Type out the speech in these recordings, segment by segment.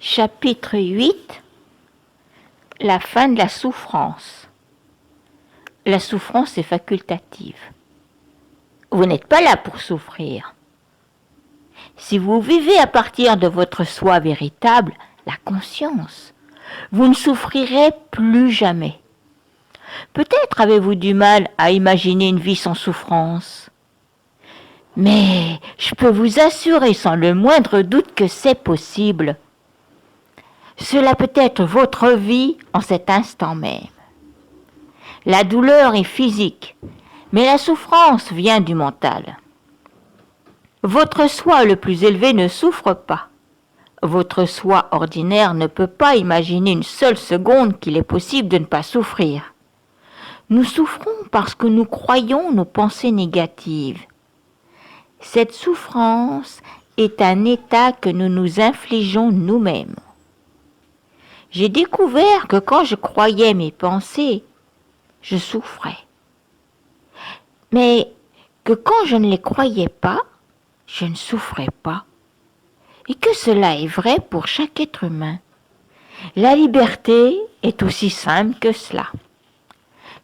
Chapitre 8. La fin de la souffrance. La souffrance est facultative. Vous n'êtes pas là pour souffrir. Si vous vivez à partir de votre soi véritable, la conscience, vous ne souffrirez plus jamais. Peut-être avez-vous du mal à imaginer une vie sans souffrance. Mais je peux vous assurer sans le moindre doute que c'est possible. Cela peut être votre vie en cet instant même. La douleur est physique, mais la souffrance vient du mental. Votre soi le plus élevé ne souffre pas. Votre soi ordinaire ne peut pas imaginer une seule seconde qu'il est possible de ne pas souffrir. Nous souffrons parce que nous croyons nos pensées négatives. Cette souffrance est un état que nous nous infligeons nous-mêmes. J'ai découvert que quand je croyais mes pensées, je souffrais. Mais que quand je ne les croyais pas, je ne souffrais pas. Et que cela est vrai pour chaque être humain. La liberté est aussi simple que cela.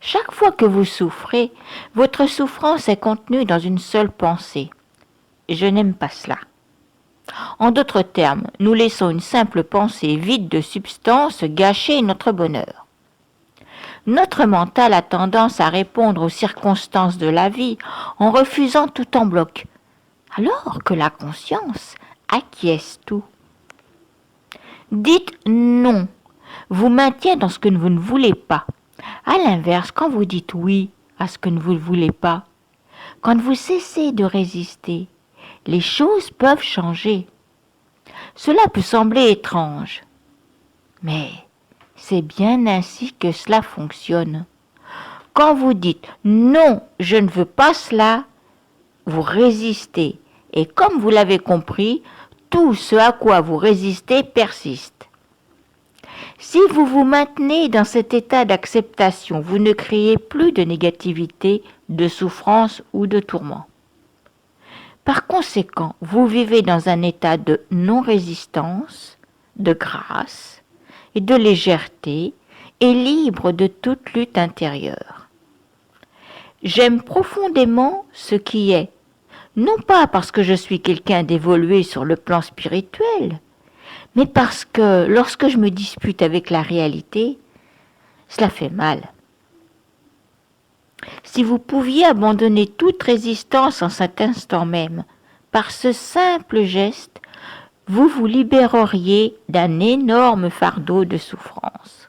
Chaque fois que vous souffrez, votre souffrance est contenue dans une seule pensée. Je n'aime pas cela. En d'autres termes, nous laissons une simple pensée vide de substance gâcher notre bonheur. Notre mental a tendance à répondre aux circonstances de la vie en refusant tout en bloc, alors que la conscience acquiesce tout. Dites non, vous maintient dans ce que vous ne voulez pas. À l'inverse, quand vous dites oui à ce que vous ne voulez pas, quand vous cessez de résister, les choses peuvent changer. Cela peut sembler étrange, mais c'est bien ainsi que cela fonctionne. Quand vous dites « non, je ne veux pas cela », vous résistez. Et comme vous l'avez compris, tout ce à quoi vous résistez persiste. Si vous vous maintenez dans cet état d'acceptation, vous ne créez plus de négativité, de souffrance ou de tourment. Par conséquent, vous vivez dans un état de non-résistance, de grâce et de légèreté et libre de toute lutte intérieure. J'aime profondément ce qui est, non pas parce que je suis quelqu'un d'évolué sur le plan spirituel, mais parce que lorsque je me dispute avec la réalité, cela fait mal. Si vous pouviez abandonner toute résistance en cet instant même, par ce simple geste, vous vous libéreriez d'un énorme fardeau de souffrance.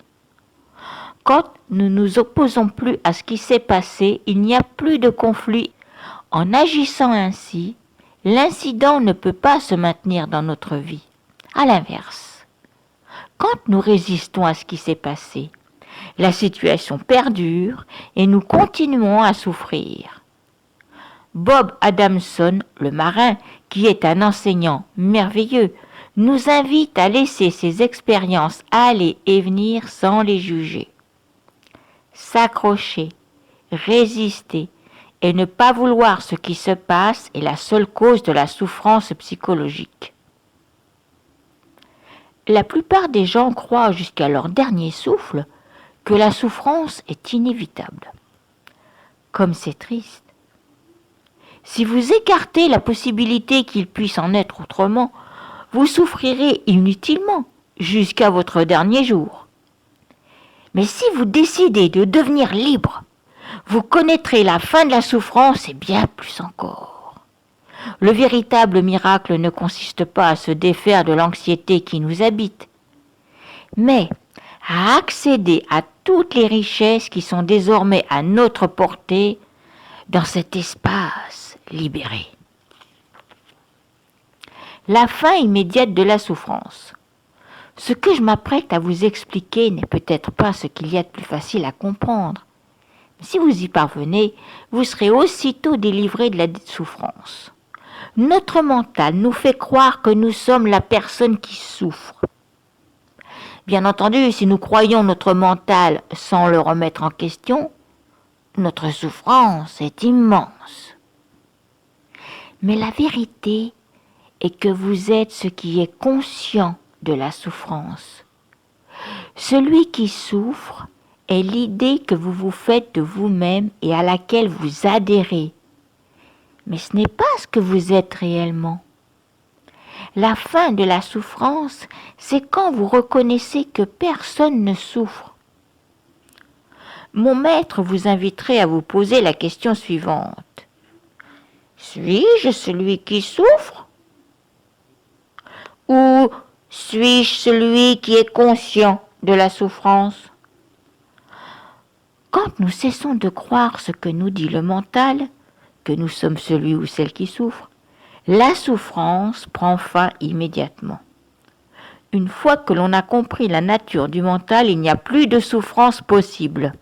Quand nous ne nous opposons plus à ce qui s'est passé, il n'y a plus de conflit. En agissant ainsi, l'incident ne peut pas se maintenir dans notre vie. À l'inverse, quand nous résistons à ce qui s'est passé, la situation perdure et nous continuons à souffrir. Bob Adamson, le marin, qui est un enseignant merveilleux, nous invite à laisser ces expériences aller et venir sans les juger. S'accrocher, résister et ne pas vouloir ce qui se passe est la seule cause de la souffrance psychologique. La plupart des gens croient jusqu'à leur dernier souffle que la souffrance est inévitable. Comme c'est triste. Si vous écartez la possibilité qu'il puisse en être autrement, vous souffrirez inutilement jusqu'à votre dernier jour. Mais si vous décidez de devenir libre, vous connaîtrez la fin de la souffrance et bien plus encore. Le véritable miracle ne consiste pas à se défaire de l'anxiété qui nous habite, mais à accéder à toutes les richesses qui sont désormais à notre portée dans cet espace libéré. La fin immédiate de la souffrance. Ce que je m'apprête à vous expliquer n'est peut-être pas ce qu'il y a de plus facile à comprendre. Mais si vous y parvenez, vous serez aussitôt délivré de la souffrance. Notre mental nous fait croire que nous sommes la personne qui souffre. Bien entendu, si nous croyons notre mental sans le remettre en question, notre souffrance est immense. Mais la vérité est que vous êtes ce qui est conscient de la souffrance. Celui qui souffre est l'idée que vous vous faites de vous-même et à laquelle vous adhérez. Mais ce n'est pas ce que vous êtes réellement. La fin de la souffrance, c'est quand vous reconnaissez que personne ne souffre. Mon maître vous inviterait à vous poser la question suivante. Suis-je celui qui souffre? Ou suis-je celui qui est conscient de la souffrance? Quand nous cessons de croire ce que nous dit le mental, que nous sommes celui ou celle qui souffre, la souffrance prend fin immédiatement. Une fois que l'on a compris la nature du mental, il n'y a plus de souffrance possible.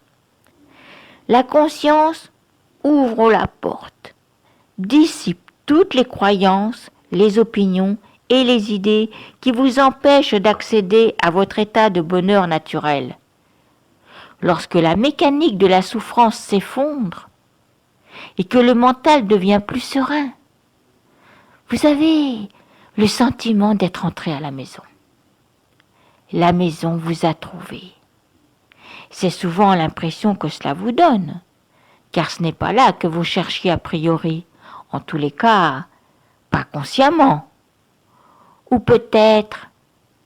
La conscience ouvre la porte, dissipe toutes les croyances, les opinions et les idées qui vous empêchent d'accéder à votre état de bonheur naturel. Lorsque la mécanique de la souffrance s'effondre et que le mental devient plus serein, vous avez le sentiment d'être entré à la maison. La maison vous a trouvé. C'est souvent l'impression que cela vous donne, car ce n'est pas là que vous cherchiez a priori, en tous les cas, pas consciemment. Ou peut-être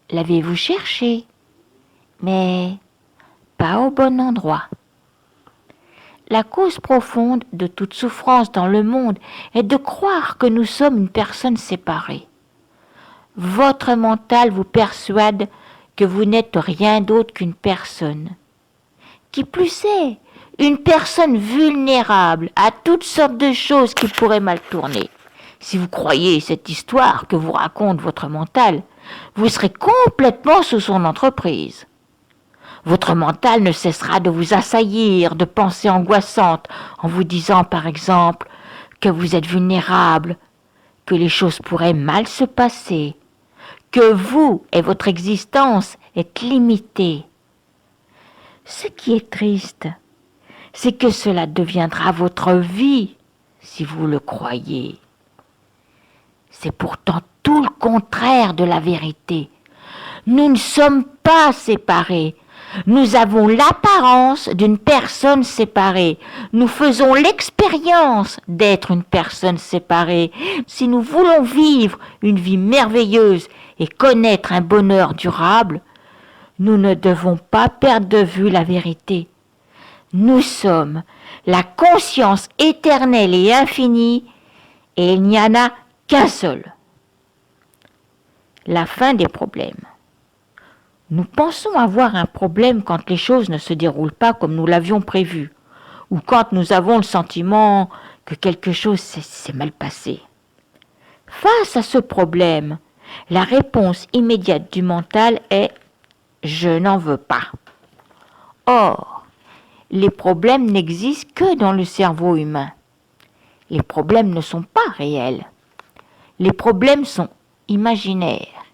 l'avez-vous cherché, mais pas au bon endroit. La cause profonde de toute souffrance dans le monde est de croire que nous sommes une personne séparée. Votre mental vous persuade que vous n'êtes rien d'autre qu'une personne. Qui plus est, une personne vulnérable à toutes sortes de choses qui pourraient mal tourner. Si vous croyez cette histoire que vous raconte votre mental, vous serez complètement sous son emprise. Votre mental ne cessera de vous assaillir de pensées angoissantes en vous disant par exemple que vous êtes vulnérable, que les choses pourraient mal se passer, que vous et votre existence êtes limités. Ce qui est triste, c'est que cela deviendra votre vie si vous le croyez. C'est pourtant tout le contraire de la vérité. Nous ne sommes pas séparés. Nous avons l'apparence d'une personne séparée. Nous faisons l'expérience d'être une personne séparée. Si nous voulons vivre une vie merveilleuse et connaître un bonheur durable, nous ne devons pas perdre de vue la vérité. Nous sommes la conscience éternelle et infinie, et il n'y en a qu'un seul. La fin des problèmes. Nous pensons avoir un problème quand les choses ne se déroulent pas comme nous l'avions prévu, ou quand nous avons le sentiment que quelque chose s'est mal passé. Face à ce problème, la réponse immédiate du mental est « je n'en veux pas ». Or, les problèmes n'existent que dans le cerveau humain. Les problèmes ne sont pas réels. Les problèmes sont imaginaires.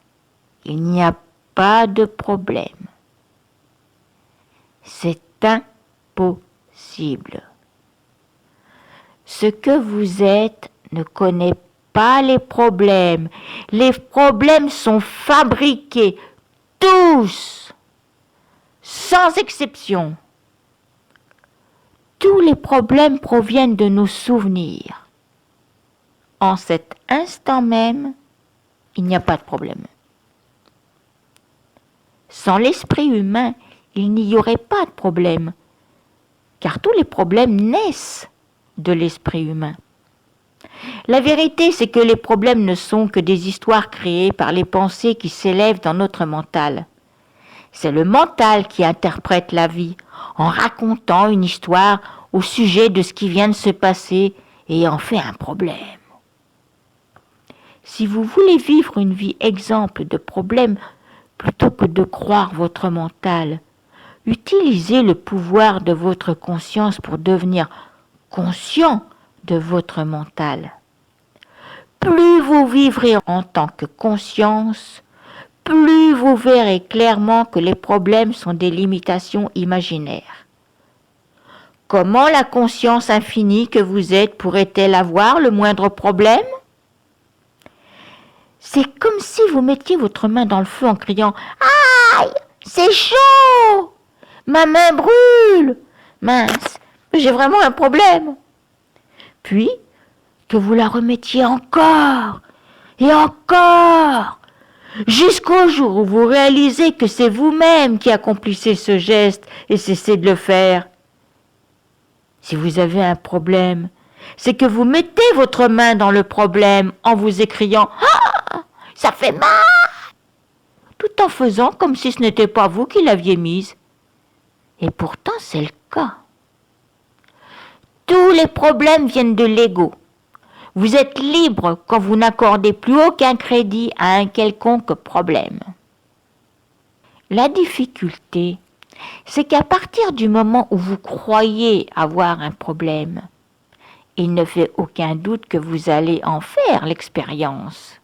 Il n'y a pas de problème. C'est impossible. Ce que vous êtes ne connaît pas les problèmes. Les problèmes sont fabriqués, tous, sans exception. Tous les problèmes proviennent de nos souvenirs. En cet instant même, il n'y a pas de problème. Sans l'esprit humain, il n'y aurait pas de problème, car tous les problèmes naissent de l'esprit humain. La vérité, c'est que les problèmes ne sont que des histoires créées par les pensées qui s'élèvent dans notre mental. C'est le mental qui interprète la vie en racontant une histoire au sujet de ce qui vient de se passer et en fait un problème. Si vous voulez vivre une vie exempte de problèmes, plutôt que de croire votre mental, utilisez le pouvoir de votre conscience pour devenir conscient de votre mental. Plus vous vivrez en tant que conscience, plus vous verrez clairement que les problèmes sont des limitations imaginaires. Comment la conscience infinie que vous êtes pourrait-elle avoir le moindre problème ? C'est comme si vous mettiez votre main dans le feu en criant « Aïe, c'est chaud! Ma main brûle! Mince, j'ai vraiment un problème !» Puis, que vous la remettiez encore et encore, jusqu'au jour où vous réalisez que c'est vous-même qui accomplissez ce geste et cessez de le faire. Si vous avez un problème, c'est que vous mettez votre main dans le problème en vous écriant « Ah, ça fait mal !» tout en faisant comme si ce n'était pas vous qui l'aviez mise. Et pourtant, c'est le cas. Tous les problèmes viennent de l'ego. Vous êtes libre quand vous n'accordez plus aucun crédit à un quelconque problème. La difficulté, c'est qu'à partir du moment où vous croyez avoir un problème, il ne fait aucun doute que vous allez en faire l'expérience.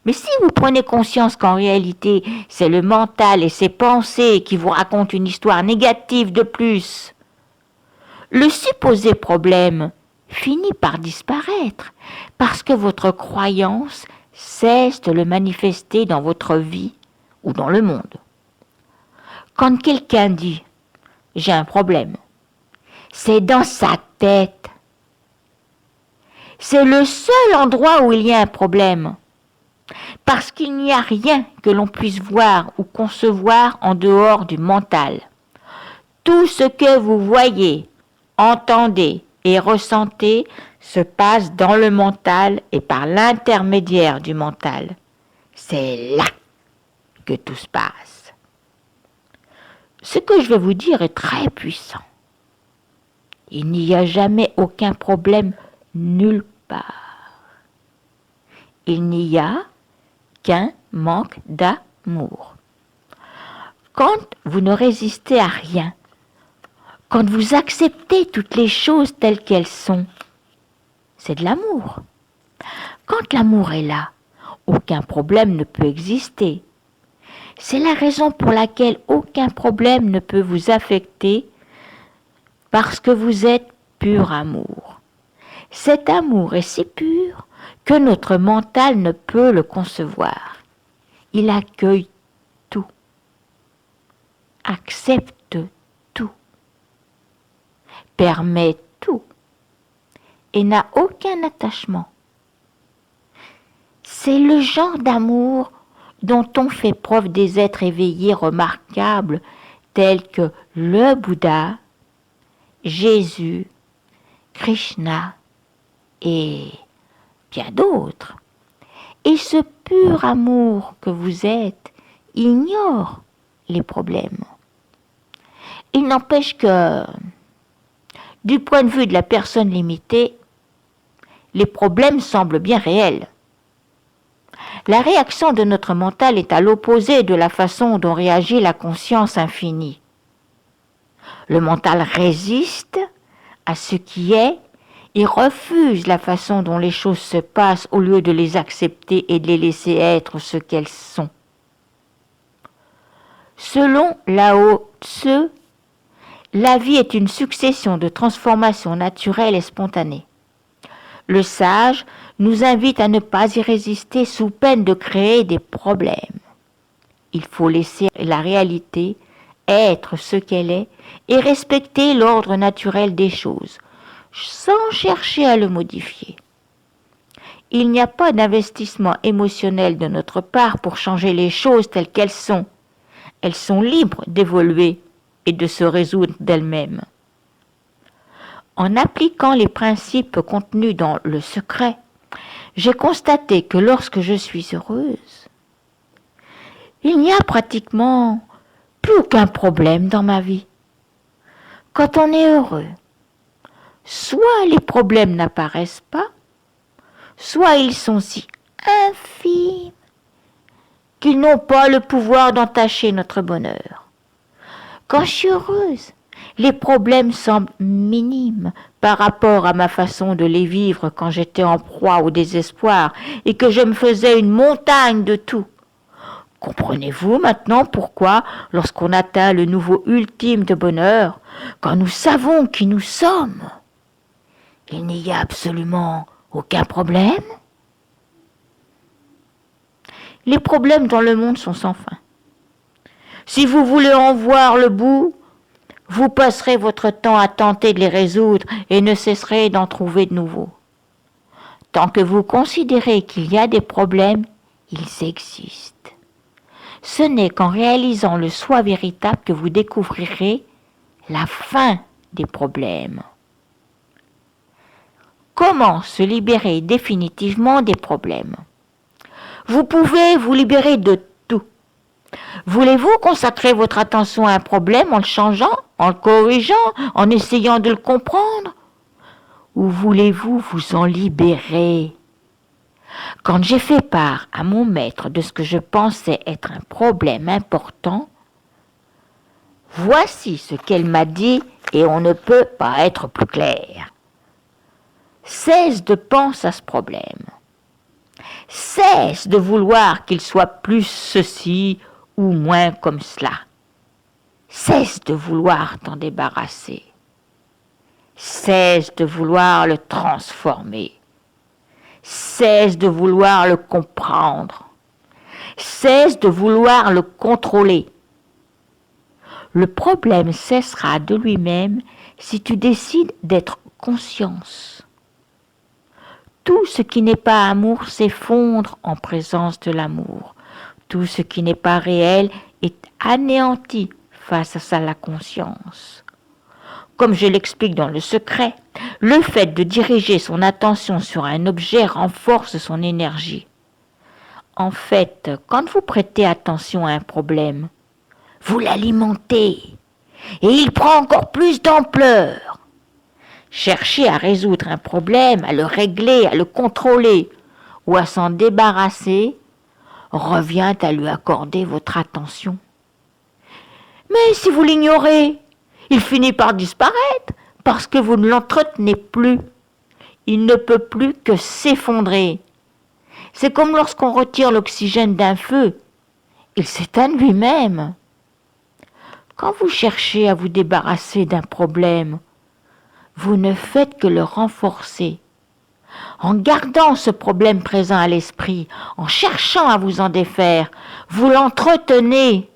Mais si vous prenez conscience qu'en réalité, c'est le mental et ses pensées qui vous racontent une histoire négative de plus, le supposé problème finit par disparaître parce que votre croyance cesse de le manifester dans votre vie ou dans le monde. Quand quelqu'un dit « j'ai un problème », c'est dans sa tête. C'est le seul endroit où il y a un problème, parce qu'il n'y a rien que l'on puisse voir ou concevoir en dehors du mental. Tout ce que vous voyez, entendez et ressentez se passe dans le mental et par l'intermédiaire du mental. C'est là que tout se passe. Ce que je vais vous dire est très puissant. Il n'y a jamais aucun problème nulle part. Il n'y a qu'un manque d'amour. Quand vous ne résistez à rien, quand vous acceptez toutes les choses telles qu'elles sont, c'est de l'amour. Quand l'amour est là, aucun problème ne peut exister. C'est la raison pour laquelle aucun problème ne peut vous affecter, parce que vous êtes pur amour. Cet amour est si pur que notre mental ne peut le concevoir. Il accueille tout, accepte tout, permet tout et n'a aucun attachement. C'est le genre d'amour dont ont fait preuve des êtres éveillés remarquables tels que le Bouddha, Jésus, Krishna et bien d'autres. Et ce pur amour que vous êtes ignore les problèmes. Il n'empêche que, du point de vue de la personne limitée, les problèmes semblent bien réels. La réaction de notre mental est à l'opposé de la façon dont réagit la conscience infinie. Le mental résiste à ce qui est et refuse la façon dont les choses se passent au lieu de les accepter et de les laisser être ce qu'elles sont. Selon Lao Tzu, la vie est une succession de transformations naturelles et spontanées. Le sage nous invite à ne pas y résister sous peine de créer des problèmes. Il faut laisser la réalité être ce qu'elle est et respecter l'ordre naturel des choses, sans chercher à le modifier. Il n'y a pas d'investissement émotionnel de notre part pour changer les choses telles qu'elles sont. Elles sont libres d'évoluer et de se résoudre d'elles-mêmes. En appliquant les principes contenus dans Le Secret, j'ai constaté que lorsque je suis heureuse, il n'y a pratiquement plus aucun problème dans ma vie. Quand on est heureux, soit les problèmes n'apparaissent pas, soit ils sont si infimes qu'ils n'ont pas le pouvoir d'entacher notre bonheur. Quand je suis heureuse, les problèmes semblent minimes par rapport à ma façon de les vivre quand j'étais en proie au désespoir et que je me faisais une montagne de tout. Comprenez-vous maintenant pourquoi, lorsqu'on atteint le niveau ultime de bonheur, quand nous savons qui nous sommes, il n'y a absolument aucun problème? Les problèmes dans le monde sont sans fin. Si vous voulez en voir le bout, vous passerez votre temps à tenter de les résoudre et ne cesserez d'en trouver de nouveaux. Tant que vous considérez qu'il y a des problèmes, ils existent. Ce n'est qu'en réalisant le soi véritable que vous découvrirez la fin des problèmes. Comment se libérer définitivement des problèmes? Vous pouvez vous libérer de tout. Voulez-vous consacrer votre attention à un problème en le changeant, en le corrigeant, en essayant de le comprendre? Ou voulez-vous vous en libérer? Quand j'ai fait part à mon maître de ce que je pensais être un problème important, voici ce qu'elle m'a dit et on ne peut pas être plus clair. Cesse de penser à ce problème. Cesse de vouloir qu'il soit plus ceci ou moins comme cela. Cesse de vouloir t'en débarrasser. Cesse de vouloir le transformer. Cesse de vouloir le comprendre. Cesse de vouloir le contrôler. Le problème cessera de lui-même si tu décides d'être conscience. Tout ce qui n'est pas amour s'effondre en présence de l'amour. Tout ce qui n'est pas réel est anéanti face à la conscience. Comme je l'explique dans le secret, le fait de diriger son attention sur un objet renforce son énergie. En fait, quand vous prêtez attention à un problème, vous l'alimentez et il prend encore plus d'ampleur. Chercher à résoudre un problème, à le régler, à le contrôler ou à s'en débarrasser revient à lui accorder votre attention. Mais si vous l'ignorez, il finit par disparaître parce que vous ne l'entretenez plus. Il ne peut plus que s'effondrer. C'est comme lorsqu'on retire l'oxygène d'un feu. Il s'éteint de lui-même. Quand vous cherchez à vous débarrasser d'un problème, vous ne faites que le renforcer. En gardant ce problème présent à l'esprit, en cherchant à vous en défaire, vous l'entretenez.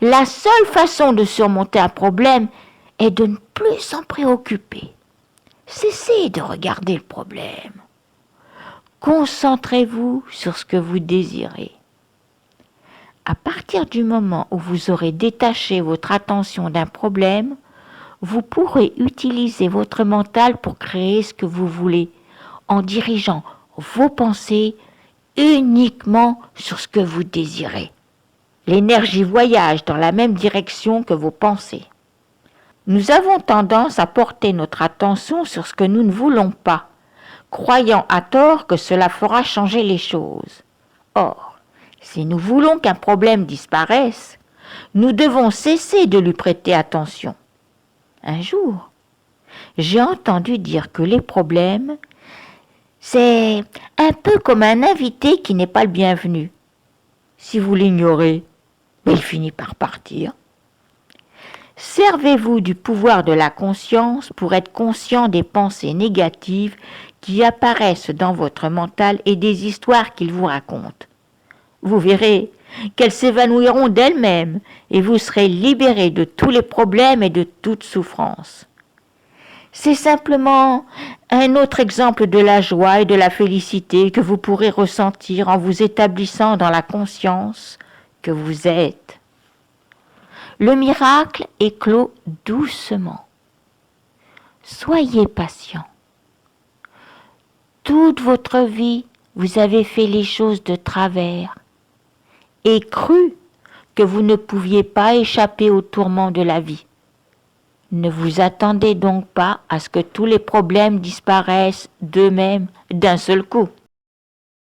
La seule façon de surmonter un problème est de ne plus s'en préoccuper. Cessez de regarder le problème. Concentrez-vous sur ce que vous désirez. À partir du moment où vous aurez détaché votre attention d'un problème, vous pourrez utiliser votre mental pour créer ce que vous voulez, en dirigeant vos pensées uniquement sur ce que vous désirez. L'énergie voyage dans la même direction que vos pensées. Nous avons tendance à porter notre attention sur ce que nous ne voulons pas, croyant à tort que cela fera changer les choses. Or, si nous voulons qu'un problème disparaisse, nous devons cesser de lui prêter attention. Un jour, j'ai entendu dire que les problèmes, c'est un peu comme un invité qui n'est pas le bienvenu. Si vous l'ignorez, il finit par partir. Servez-vous du pouvoir de la conscience pour être conscient des pensées négatives qui apparaissent dans votre mental et des histoires qu'il vous raconte. Vous verrez qu'elles s'évanouiront d'elles-mêmes et vous serez libéré de tous les problèmes et de toute souffrance. C'est simplement un autre exemple de la joie et de la félicité que vous pourrez ressentir en vous établissant dans la conscience que vous êtes. Le miracle éclot doucement. Soyez patient. Toute votre vie, vous avez fait les choses de travers et cru que vous ne pouviez pas échapper aux tourments de la vie. Ne vous attendez donc pas à ce que tous les problèmes disparaissent d'eux-mêmes d'un seul coup.